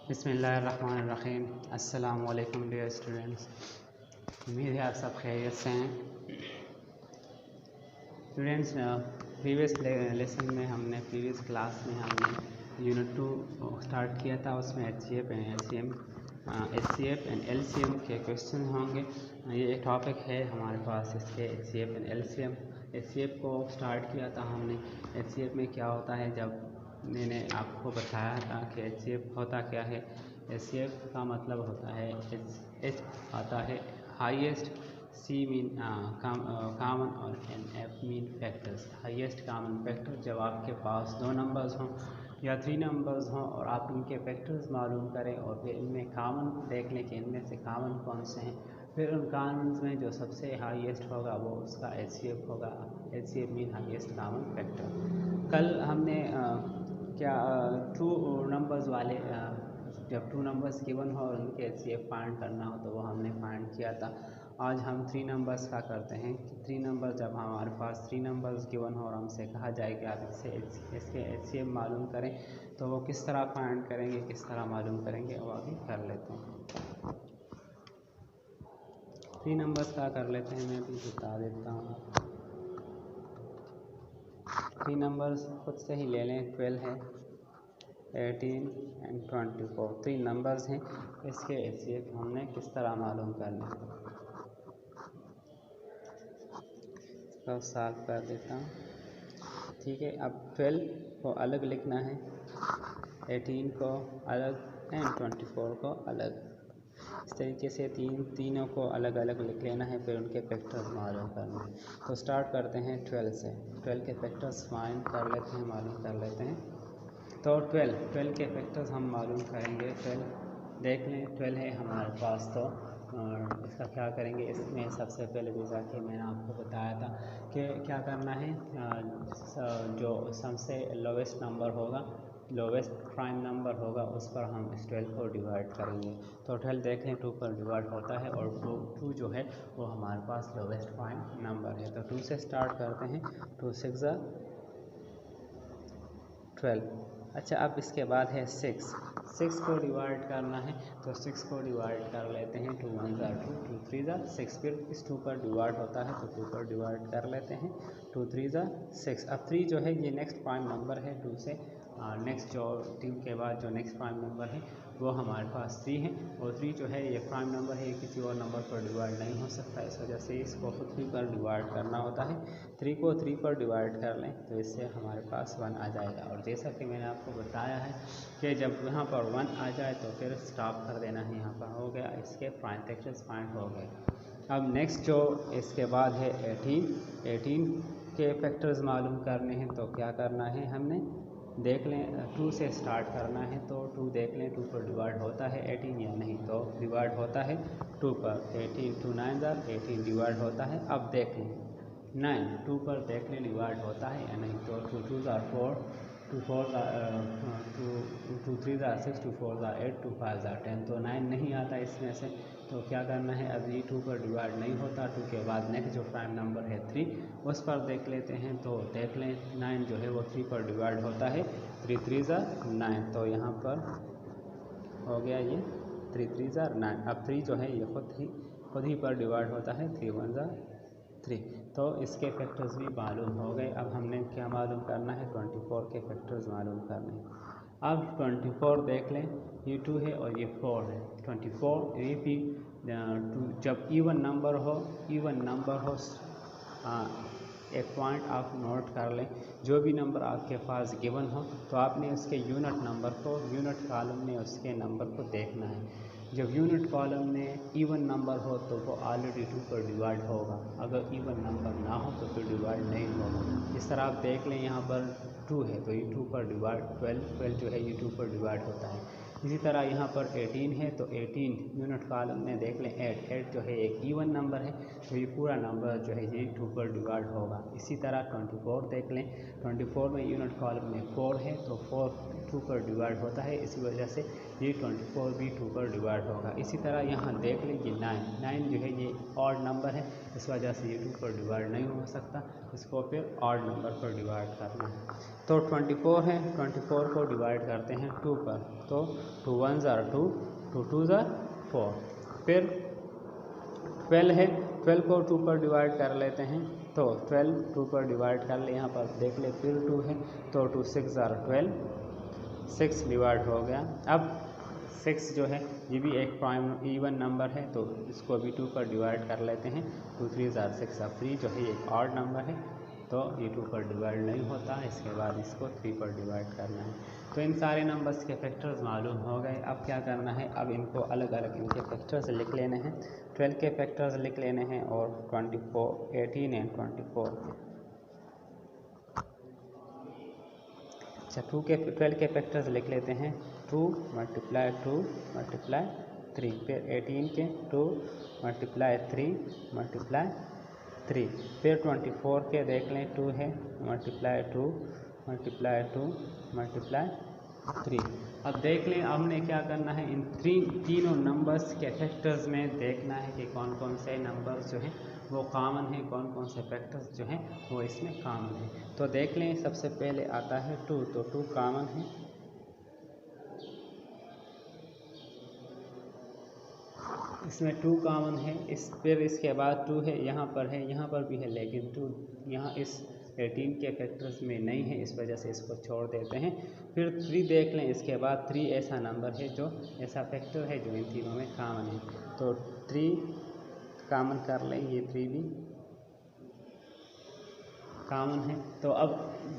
बिस्मिल्लाहिर्रहमानिर्रहीम। अस्सलाम वालेकुम डियर स्टूडेंट्स, उम्मीद है आप सब खैरियत से हैं। स्टूडेंट्स, प्रीवियस लेसन में प्रीवियस क्लास में हमने यूनिट 2 स्टार्ट किया था। उसमें HCF एंड LCM के क्वेश्चन होंगे। ये एक टॉपिक है हमारे पास इसके HCF एंड LCM। HCF को स्टार्ट किया था हमने। HCF में क्या होता है, जब मैंने आपको बताया था कि HCF होता क्या है। HCF का मतलब होता है H आता है हाईएस्ट, C मीन कॉमन और NF mean factors. Highest common factor, जब आपके पास 2 नंबर्स हों या 3 नंबर्स हों और आप इनके फैक्टर्स मालूम करें और फिर इनमें कॉमन देख लें कि इनमें से कॉमन कौन से हैं, फिर उन कॉमन्स में जो सबसे हाईएस्ट होगा वो उसका HCF होगा। HCF mean highest common factor. कल हमने 2 नंबर्स वाले जब 2 नंबर्स गिवन हो और उनके HCF फाइंड करना हो तो वो हमने फाइंड किया था। आज हम 3 नंबर्स का करते हैं कि 3 नंबर, जब हमारे पास 3 नंबर्स गिवन हो और हमसे कहा जाए कि आप इसके HCF मालूम करें, तो वो किस तरह फाइंड करेंगे, किस तरह मालूम करेंगे, वो अभी कर लेते हैं। 3 नंबर्स का कर लेते हैं, मैं भी बता देता हूँ आपको। 3 नंबर्स खुद से ही ले लें। 12 है, 18 एंड 24। 3 नंबर्स हैं, इसके HCF हमने किस तरह मालूम करना है, इसको सॉल्व कर देता हूँ। ठीक है, अब 12 को अलग लिखना है, 18 को अलग एंड 24 को अलग। इस तरीके से तीनों को अलग अलग लिख लेना है, फिर उनके फैक्टर्स मालूम करना है। तो स्टार्ट करते हैं 12 से। 12 के फैक्टर्स फाइंड कर लेते हैं, मालूम कर लेते हैं। तो 12 के फैक्टर्स हम मालूम करेंगे। 12 देख लें, 12 है हमारे पास। तो इसका क्या करेंगे, इसमें सबसे पहले जैसा कि मैंने आपको बताया था कि क्या करना है, जो सबसे लोवेस्ट नंबर होगा, लोवेस्ट प्राइम नंबर होगा, उस पर हम इस 12 को डिवाइड करेंगे। तो 12 देखें 2 पर डिवाइड होता है और 2 जो है वो हमारे पास लोवेस्ट प्राइम नंबर है। तो 2 से स्टार्ट करते हैं। 2 6 12। अच्छा, अब इसके बाद है 6 को डिवाइड करना है, तो 6 को डिवाइड कर लेते हैं। 2 1 2, 2 3 6। फिर इस 2 पर डिवाइड होता है तो 2 पर डिवाइड कर लेते हैं। 2 3 6। अब 3 जो है ये नेक्स्ट प्राइम नंबर है। 2 से नेक्स्ट जो 3 के बाद जो नेक्स्ट प्राइम नंबर है वो हमारे पास 3 है, और 3 जो है ये प्राइम नंबर है, किसी और नंबर पर डिवाइड नहीं हो सकता। इस वजह से इसको खुद 3 पर डिवाइड करना होता है। 3 को 3 पर डिवाइड कर लें तो इससे हमारे पास 1 आ जाएगा। और जैसा कि मैंने आपको बताया है कि जब यहाँ पर 1 आ जाए तो फिर स्टॉप कर देना है। यहाँ पर हो गया, इसके प्राइम फैक्टर्स फाइंड हो गए। अब नेक्स्ट जो इसके बाद है 18 के फैक्टर्स मालूम करने हैं। तो क्या करना है, हमने देख लें 2 से स्टार्ट करना है। तो 2 देख लें 2 पर डिवाइड होता है 18 या नहीं, तो डिवाइड होता है 2 पर। 18 2 9 18 डिवाइड होता है। अब देख लें 9 2 पर देख लें डिवाइड होता है या नहीं, तो 2 2 4 2 4 2 3 6 2 4 8 2 5 10। तो 9 नहीं आता इसमें से। तो क्या करना है, अभी 2 पर डिवाइड नहीं होता। 2 के बाद नेक्स्ट जो प्राइम नंबर है 3, उस पर देख लेते हैं। तो देख लें 9 जो है वो 3 पर डिवाइड होता है। 3 3 9। तो यहाँ पर हो गया ये 3 3 9। अब 3 जो है ये खुद ही पर डिवाइड होता है। 3 1 3। तो इसके फैक्टर्स भी मालूम हो गए। अब हमने क्या मालूम करना है, 24 के फैक्टर्स मालूम करने हैं। अब 24 देख लें, ये 2 है और ये 4 है। 24 ये भी जब इवन नंबर हो एक पॉइंट आप नोट कर लें। जो भी नंबर आपके पास गिवन हो तो आपने उसके यूनिट नंबर को, यूनिट कॉलम में उसके नंबर को देखना है। जब यूनिट कॉलम में इवन नंबर हो तो वो ऑलरेडी 2 पर डिवाइड होगा। अगर इवन नंबर ना हो तो फिर डिवाइड नहीं होगा। इस तरह आप देख लें, यहाँ पर 2 है तो ये 2 पर डिवाइड, 12 जो है ये 2 पर डिवाइड होता है। इसी तरह यहाँ पर 18 है तो 18 यूनिट कॉलम में देख लें 8 जो है एक इवन नंबर है, तो ये पूरा नंबर जो है ये 2 पर डिवाइड होगा। इसी तरह 24 देख लें, 24 में यूनिट कॉलम में 4 है तो 4 2 पर डिवाइड होता है, इसी वजह से ये 24 भी 2 पर डिवाइड होगा। इसी तरह यहाँ देख लीजिए 9 जो है ये ऑड नंबर है, इस वजह से ये 2 पर डिवाइड नहीं हो सकता, इसको फिर ऑड नंबर पर डिवाइड करना है। तो 24 है, 24 को डिवाइड करते हैं 2 पर, तो 2 1 ज़ार 2, 2 2 ज़ार 4। फिर 12 है, 12 को 2 पर डिवाइड कर लेते हैं, तो 12 2 पर डिवाइड कर ले, यहाँ पर देख ले फिर 2 है, तो 2 6 ज़ार 12, 6 डिवाइड हो गया। अब 6 जो है ये भी एक प्राइम इवन नंबर है, तो इसको भी 2 पर डिवाइड कर लेते हैं, 2 3 ज़ार 6। अब 3 जो है एक ऑड नंबर है, तो ये 2 पर डिवाइड नहीं होता, इसके बाद इसको 3 पर डिवाइड करना है। तो इन सारे नंबर्स के फैक्टर्स मालूम हो गए। अब क्या करना है, अब इनको अलग अलग इनके फैक्टर्स लिख लेने हैं। 12 के फैक्टर्स लिख लेने हैं और 24 18 एंड 24 अच्छा 12 के फैक्टर्स लिख लेते हैं। 2 मल्टीप्लाई 2 मल्टीप्लाई 3, फिर 18 के 2 मल्टीप्लाई 3 मल्टीप्लाई 3, फिर 24 के देख लें 2 है, मल्टीप्लाई 2 मल्टीप्लाई 2 मल्टीप्लाई 3। अब देख लें हमने क्या करना है, इन तीनों नंबर्स के फैक्टर्स में देखना है कि कौन कौन से नंबर्स जो हैं वो कॉमन है, कौन कौन से फैक्टर्स जो हैं वो इसमें कॉमन है। तो देख लें सबसे पहले आता है 2, तो 2 कॉमन है, इसमें 2 कॉमन है। फिर इसके बाद 2 है, यहाँ पर है, यहाँ पर भी है, लेकिन 2 यहाँ इस 18 के फैक्टर्स में नहीं है, इस वजह से इसको छोड़ देते हैं। फिर 3 देख लें, इसके बाद 3 ऐसा नंबर है जो ऐसा फैक्टर है जो इन तीनों में कॉमन है, तो 3 कॉमन कर लें, ये 3 भी कॉमन है। तो अब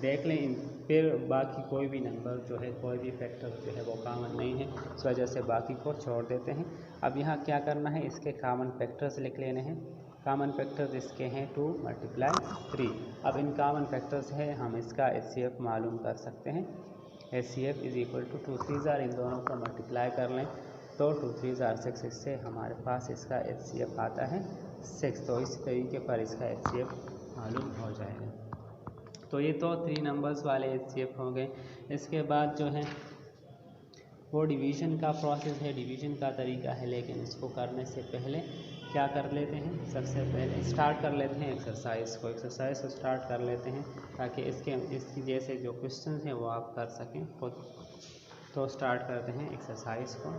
देख लें फिर बाकी कोई भी नंबर जो है, कोई भी फैक्टर जो है वो कॉमन नहीं है, इस वजह से बाकी को छोड़ देते हैं। अब यहाँ क्या करना है, इसके कॉमन फैक्टर्स लिख लेने हैं। कॉमन फैक्टर्स इसके हैं 2 मल्टीप्लाई 3। अब इन कॉमन फैक्टर्स है हम इसका HCF मालूम कर सकते हैं। HCF इज इक्वल टू 2 3 ज़ार, इन दोनों को मल्टीप्लाई कर लें, तो 2 3 ज़ार 6, इससे हमारे पास इसका HCF आता है 6। तो इस तरीके पर इसका HCF मालूम हो जाएगा। तो ये तो 3 नंबर्स वाले HCF हो गए। इसके बाद जो है वो डिवीज़न का प्रोसेस है, डिवीज़न का तरीका है, लेकिन इसको करने से पहले क्या कर लेते हैं, सबसे पहले स्टार्ट कर लेते हैं एक्सरसाइज को स्टार्ट कर लेते हैं, ताकि इसकी जैसे जो क्वेश्चन हैं वो आप कर सकें खुद। तो स्टार्ट करते हैं एक्सरसाइज को।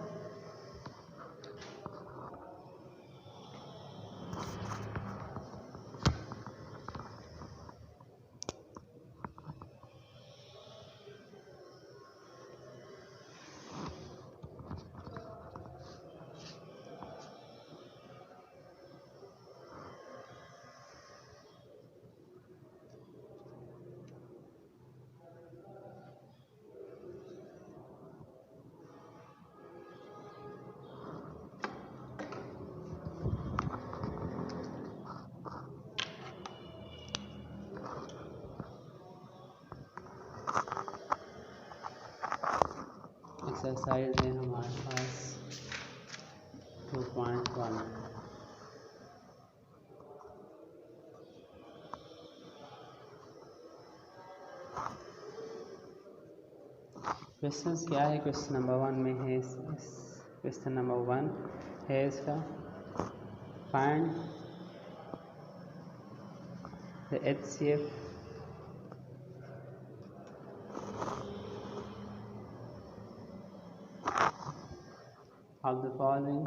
एक्सरसाइज है हमारे पास 2.1। क्वेश्चन क्या है, क्वेश्चन नंबर 1 में है, क्वेश्चन नंबर 1 है इसका, find the HCF of the following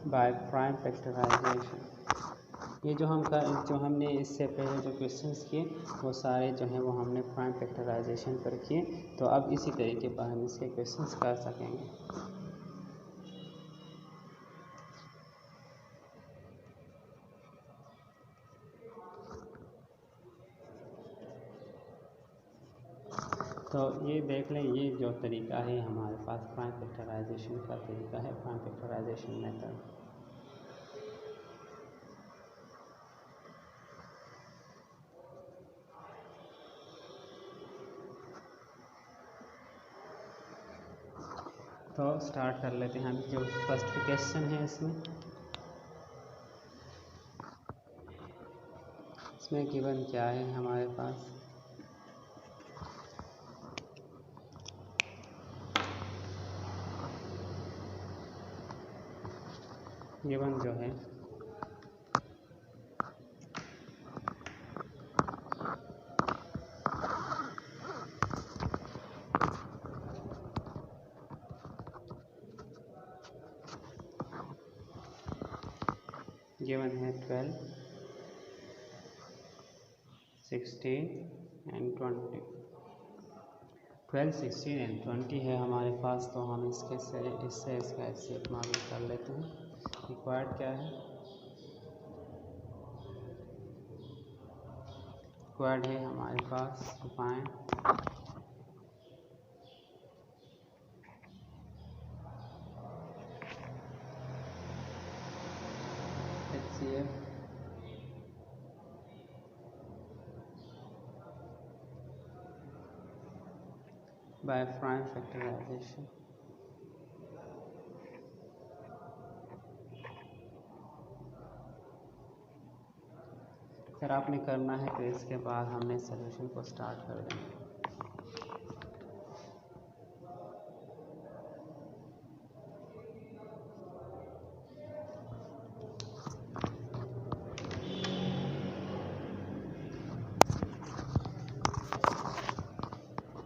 by prime factorization। ये जो हमने इससे पहले जो क्वेश्चंस किए वो सारे जो हैं वो हमने प्राइम फैक्टराइजेशन पर किए। तो अब इसी तरीके पर हम इसके क्वेश्चंस कर सकेंगे। तो ये देख लें, ये जो तरीका है हमारे पास प्राइम फैक्टराइजेशन का तरीका है, प्राइम फैक्टराइजेशन मेथड। तो स्टार्ट कर लेते हैं। हम जो फर्स्ट क्वेश्चन है इसमें इसमें गिवन क्या है हमारे पास, गिवन जो है गिवन है 12, 16 एंड 20। 12, 16 एंड 20 है हमारे पास, तो हम इससे इसका एचसीएफ मालूम कर लेते हैं। रिक्वायर्ड क्या है, रिक्वायर्ड है हमारे पास find HCF by prime factorization. अगर आपने करना है तो इसके बाद हमने सॉल्यूशन को स्टार्ट कर देंगे।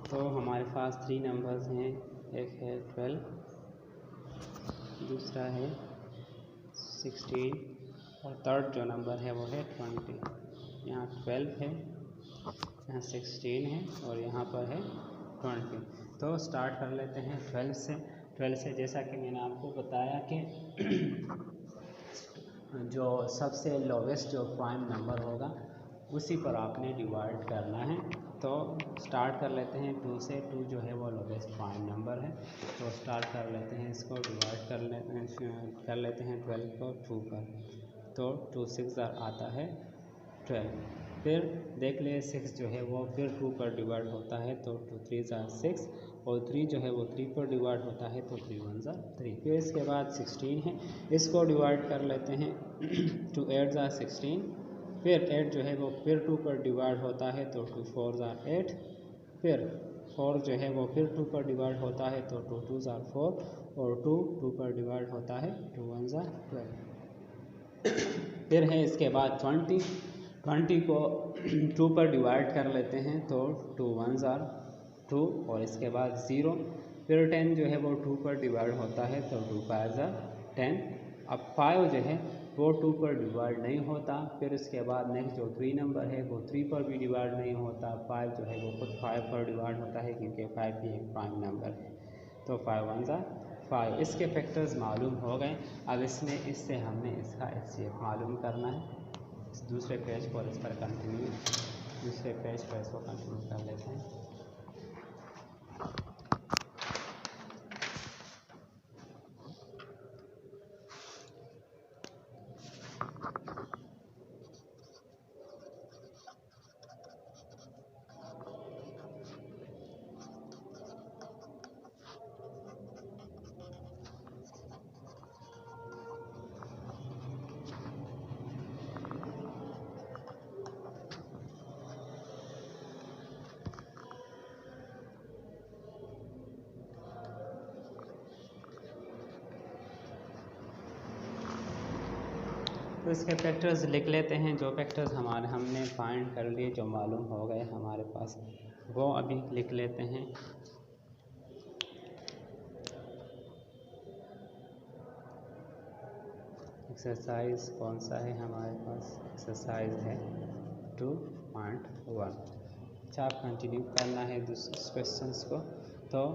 तो हमारे पास 3 नंबर्स हैं, एक है 12, दूसरा है 16 और थर्ड जो नंबर है वो है 20। यहाँ 12 है, यहाँ 16 है और यहाँ पर है 20। तो स्टार्ट कर लेते हैं 12 से जैसा कि मैंने आपको बताया कि जो सबसे लोवेस्ट जो प्राइम नंबर होगा उसी पर आपने डिवाइड करना है। तो स्टार्ट कर लेते हैं 2 से। 2 जो है वो लोवेस्ट प्राइम नंबर है, तो स्टार्ट कर लेते हैं, इसको डिवाइड कर लेते हैं 12 को 2 पर। तो 2 6 आता है 12। फिर देख ले 6 जो है वो फिर 2 पर डिवाइड होता है, तो 2 3 6 और 3 जो है वो 3 पर डिवाइड होता है, तो 3 1 3। फिर इसके बाद 16 है, इसको डिवाइड कर लेते हैं 2 8 16। फिर 8 जो है वो फिर 2 पर डिवाइड होता है, तो 2 4 8। फिर 4 जो है वो फिर 2 पर डिवाइड होता है, तो 2 2 4 और 2 पर डिवाइड होता है, 2 1 12। फिर है इसके बाद 20 को 2 पर डिवाइड कर लेते हैं, तो 2 1 2 और इसके बाद 0। फिर 10 जो है वो 2 पर डिवाइड होता है, तो 2 5 10। अब 5 जो है वो 2 पर डिवाइड नहीं होता। फिर इसके बाद नेक्स्ट जो 3 नंबर है वो 3 पर भी डिवाइड नहीं होता। 5 जो है वो खुद 5 पर डिवाइड होता है, क्योंकि 5 भी एक प्राइम नंबर है। तो 5 1 5। इसके फैक्टर्स मालूम हो गए। अब इससे हमने इसका एचसीएफ मालूम करना है। दूसरे पेज पर इस पर कंटिन्यू कर लेते हैं। तो इसके फैक्टर्स लिख लेते हैं। जो फैक्टर्स हमने फाइंड कर लिए, जो मालूम हो गए हमारे पास, वो अभी लिख लेते हैं। एक्सरसाइज कौन सा है हमारे पास, एक्सरसाइज है 2.1। अच्छा, आप कंटिन्यू करना है दूसरे क्वेश्चंस को। तो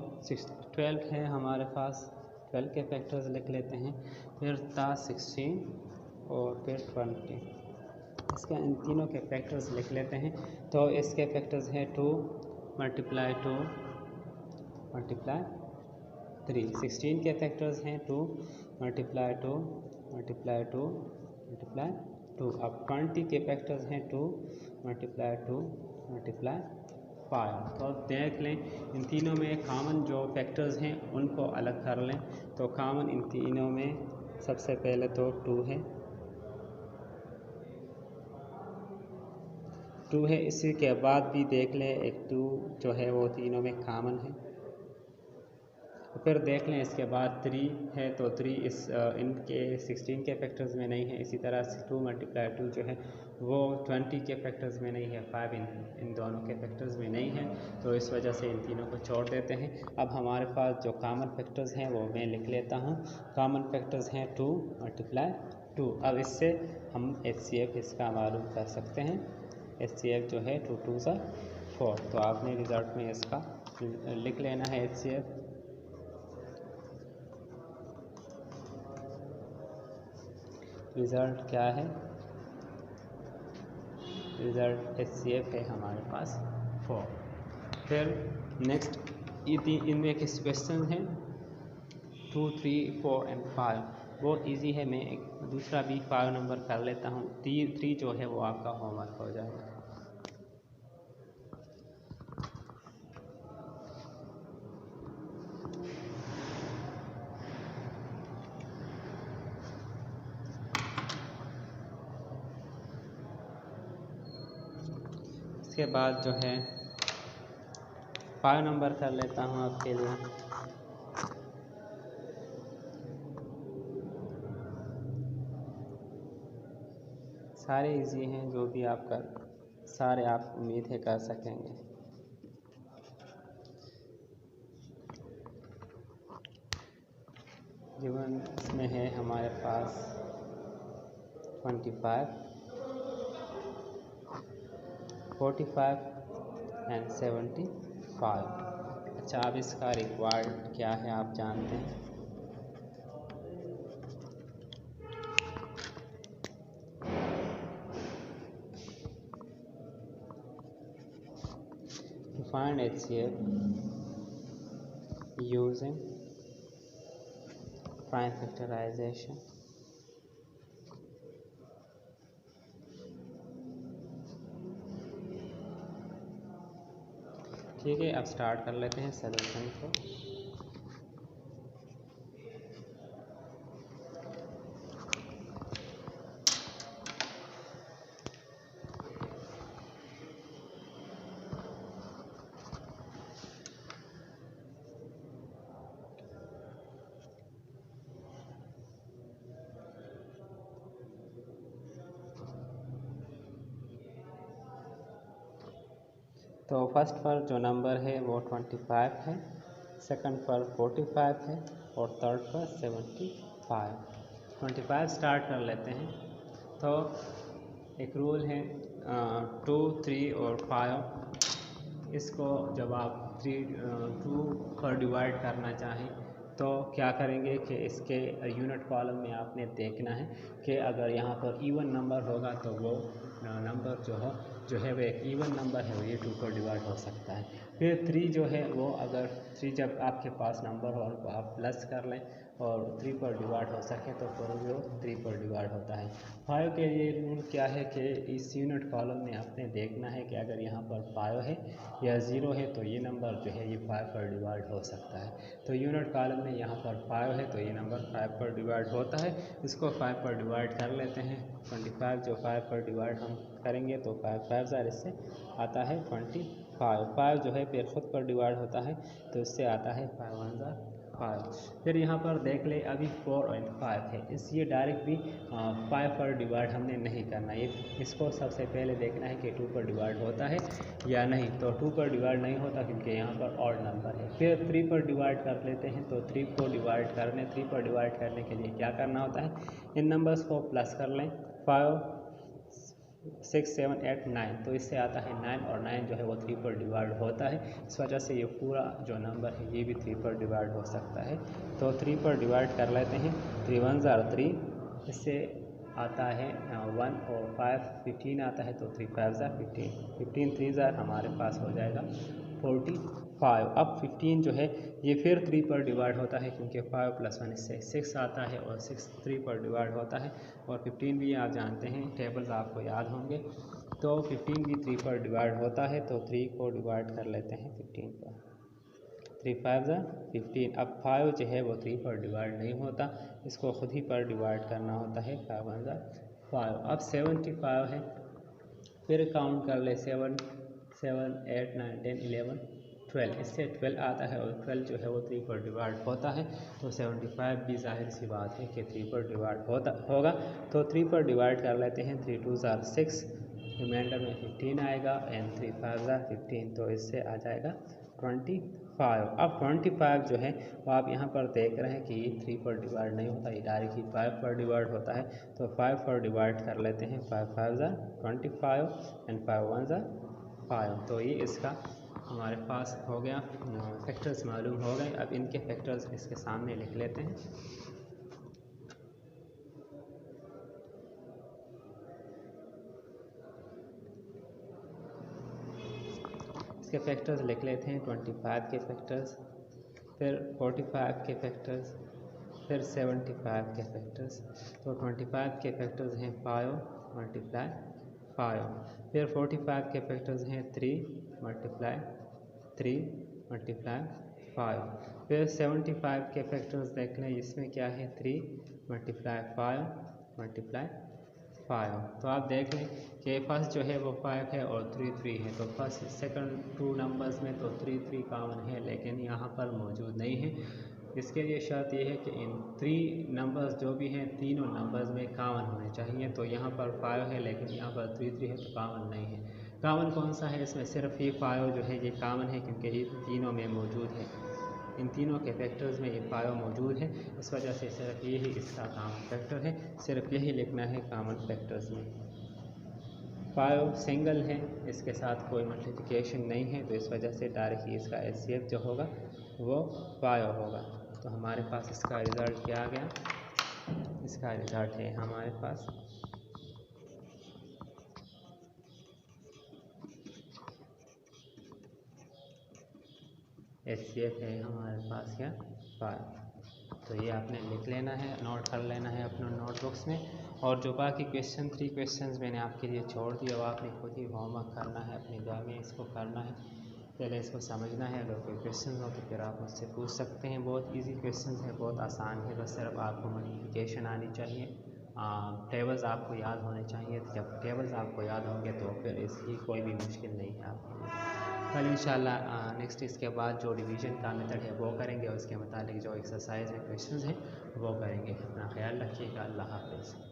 12 है हमारे पास, 12 के फैक्टर्स लिख लेते हैं। फिर था 16 और फिर 20। इसके इन तीनों के फैक्टर्स लिख लेते हैं। तो इसके फैक्टर्स हैं 2 × 2 × 3। 16 के फैक्टर्स हैं 2 × 2 × 2 × 2। अब 20 के फैक्टर्स हैं 2 × 2 × 5। तो देख लें, इन तीनों में कॉमन जो फैक्टर्स हैं उनको अलग कर लें। तो कॉमन इन तीनों में सबसे पहले तो 2 है, 2 है। इसी के बाद भी देख लें एक 2 जो है वो तीनों में कॉमन है। फिर देख लें इसके बाद 3 है तो 3 इनके 16 के फैक्टर्स में नहीं है। इसी तरह से 2 × 2 जो है वो 20 के फैक्टर्स में नहीं है। 5 इन दोनों के फैक्टर्स में नहीं है, तो इस वजह से इन तीनों को छोड़ देते हैं। अब हमारे पास जो कॉमन फैक्टर्स हैं वो मैं लिख लेता हूँ। कॉमन फैक्टर्स हैं 2 × 2। अब इससे हम HCF इसका मालूम कर सकते हैं। HCF जो है 2 × 2 = 4। तो आपने रिज़ल्ट में इसका लिख लेना है HCF। रिज़ल्ट क्या है? रिज़ल्ट HCF है हमारे पास 4। फिर नेक्स्ट इनमें किस क्वेश्चन हैं 2, 3, 4 एंड 5। बहुत इजी है। मैं एक दूसरा भी 5 नंबर कर लेता हूँ। 3 जो है वो आपका होमवर्क हो जाएगा। इसके बाद जो है 5 नंबर कर लेता हूँ आपके लिए। सारे इजी हैं, जो भी आप सारे आप उम्मीद है कर सकेंगे। गिवन इसमें है हमारे पास 25, 45 एंड 75। अच्छा, अब इसका रिक्वायर्ड क्या है आप जानते हैं। Find HCF using prime factorization। ठीक है, अब स्टार्ट कर लेते हैं सॉल्यूशन को। तो फर्स्ट पर जो नंबर है वो 25 है, सेकंड पर 45 है और थर्ड पर 75। 25 स्टार्ट कर लेते हैं। तो एक रूल है 2, 3 और 5। इसको जब आप 2 पर डिवाइड करना चाहें तो क्या करेंगे कि इसके यूनिट कॉलम में आपने देखना है कि अगर यहाँ पर इवन नंबर होगा तो वो नंबर जो है वो एक इवन नंबर है, वो ये 2 पर डिवाइड हो सकता है। फिर 3 जो है वो अगर 3 जब आपके पास नंबर हो तो आप प्लस कर लें और 3 पर डिवाइड हो सके तो फिर वो 3 पर डिवाइड होता है। 5 के लिए रूल क्या है कि इस यूनिट कॉलम में आपने देखना है कि अगर यहाँ पर 5 है या 0 है तो ये नंबर जो है ये 5 पर डिवाइड हो सकता है। तो यूनिट कॉलम में यहाँ पर 5 है तो ये नंबर 5 पर डिवाइड होता है। इसको 5 पर डिवाइड कर लेते हैं। 25 जो 5 पर डिवाइड हम करेंगे तो 5 5 इससे आता है 25। 5 जो है फिर खुद पर डिवाइड होता है तो इससे आता है 5 1 5। फिर यहाँ पर देख ले अभी 4 और 5 है, ये डायरेक्ट भी 5 पर डिवाइड हमने नहीं करना। ये इसको सबसे पहले देखना है कि 2 पर डिवाइड होता है या नहीं। तो 2 पर डिवाइड नहीं होता क्योंकि यहाँ पर ऑड नंबर है। फिर 3 पर डिवाइड कर लेते हैं। तो 3 को डिवाइड करने 3 पर डिवाइड करने के लिए क्या करना होता है, इन नंबर्स को प्लस कर लें। 5 6 7 8 9 तो इससे आता है 9 और 9 जो है वो 3 पर डिवाइड होता है। इस वजह से ये पूरा जो नंबर है ये भी 3 पर डिवाइड हो सकता है। तो 3 पर डिवाइड कर लेते हैं। 3 1 3, इससे आता है 1 और 5 15 आता है तो 3 5 15, 15 3 हमारे पास हो जाएगा 45। अब 15 जो है ये फिर 3 पर डिवाइड होता है क्योंकि 5 + 1 इससे 6 आता है और 6 3 पर डिवाइड होता है। और 15 भी आप जानते हैं, टेबल्स आपको याद होंगे। तो 15 भी 3 पर डिवाइड होता है तो 3 को डिवाइड कर लेते हैं 15 पर। 3 5 15। अब 5 जो है वो 3 पर डिवाइड नहीं होता, इसको खुद ही पर डिवाइड करना होता है। 5 1 5। अब 75 है। फिर काउंट कर ले 7 7 8 9 10 11 12, इससे 12 आता है और 12 जो है वो 3 पर डिवाइड होता है। तो 75 भी जाहिर सी बात है कि 3 पर डिवाइड होगा। तो 3 पर डिवाइड कर लेते हैं। 3 2 ज़ार 6, रिमाइंडर में 15 आएगा एंड 3 5 ज़ार 15, तो इससे आ जाएगा 25। अब 25 जो है वो आप यहाँ पर देख रहे हैं कि 3 पर डिवाइड नहीं होता, ये डायरेक्टली 5 पर डिवाइड होता है। तो 5 पर डिवाइड कर लेते हैं। 5 5 ज़ार 25 एंड 5 1 ज़ार 5। तो ये इसका हमारे पास हो गया, फैक्टर्स मालूम हो गए। अब इनके फैक्टर्स इसके सामने लिख लेते हैं। इसके फैक्टर्स लिख लेते हैं। 25 के फैक्टर्स, फिर 45 के फैक्टर्स, फिर 75 के फैक्टर्स। तो 25 के फैक्टर्स हैं 5 मल्टीप्लाई 5, फिर 45 के फैक्टर्स हैं 3 मल्टीप्लाई 3 मल्टीप्लाई 5, फिर 75 के फैक्टर्स देख लें, इसमें क्या है 3 मल्टीप्लाई 5 मल्टीप्लाई 5। तो आप देख लें कि फर्स्ट जो है वो 5 है और 3 3 है। तो फर्स्ट सेकंड 2 नंबर्स में तो 3 3 कॉमन है, लेकिन यहाँ पर मौजूद नहीं है। इसके लिए शर्त यह है कि इन 3 नंबर्स जो भी हैं तीनों नंबर्स में कॉमन होने चाहिए। तो यहाँ पर 5 है लेकिन यहाँ पर 3 3 है, तो कॉमन नहीं है। कॉमन कौन सा है? इसमें सिर्फ ये 5 जो है ये कॉमन है, क्योंकि ये तीनों में मौजूद है। इन तीनों के फैक्टर्स में ये 5 मौजूद है, इस वजह से सिर्फ यही इसका कॉमन फैक्टर है। सिर्फ यही लिखना है कॉमन फैक्टर्स में। 5 सिंगल है, इसके साथ कोई मल्टीप्लिकेशन नहीं है, तो इस वजह से डायरेक्टली इसका HCF जो होगा वो 5 होगा। तो हमारे पास इसका रिज़ल्ट क्या आ गया? इसका रिज़ल्ट है हमारे पास HCF है हमारे पास क्या 5। तो ये आपने लिख लेना है, नोट कर लेना है अपने नोटबुक्स में। और जो बाकी 3 क्वेश्चंस मैंने आपके लिए छोड़ दिए वो आपने खुद ही होमवर्क करना है, अपने घर में इसको करना है, पहले इसको समझना है। अगर कोई क्वेश्चन हो तो फिर आप मुझसे पूछ सकते हैं। बहुत इजी क्वेश्चन है, बहुत आसान है, बस सिर्फ आपको मल्टीप्लिकेशन आनी चाहिए, टेबल्स आपको याद होने चाहिए। जब टेबल्स आपको याद होंगे तो फिर इसकी कोई भी मुश्किल नहीं है आपके लिए। कल इंशाल्लाह नेक्स्ट इसके बाद जो डिवीज़न का मेथड है वो करेंगे, और उसके मुताबिक जो एक्सरसाइज है क्वेश्चंस हैं वो करेंगे। अपना ख्याल रखिएगा। अल्लाह हाफ़िज़।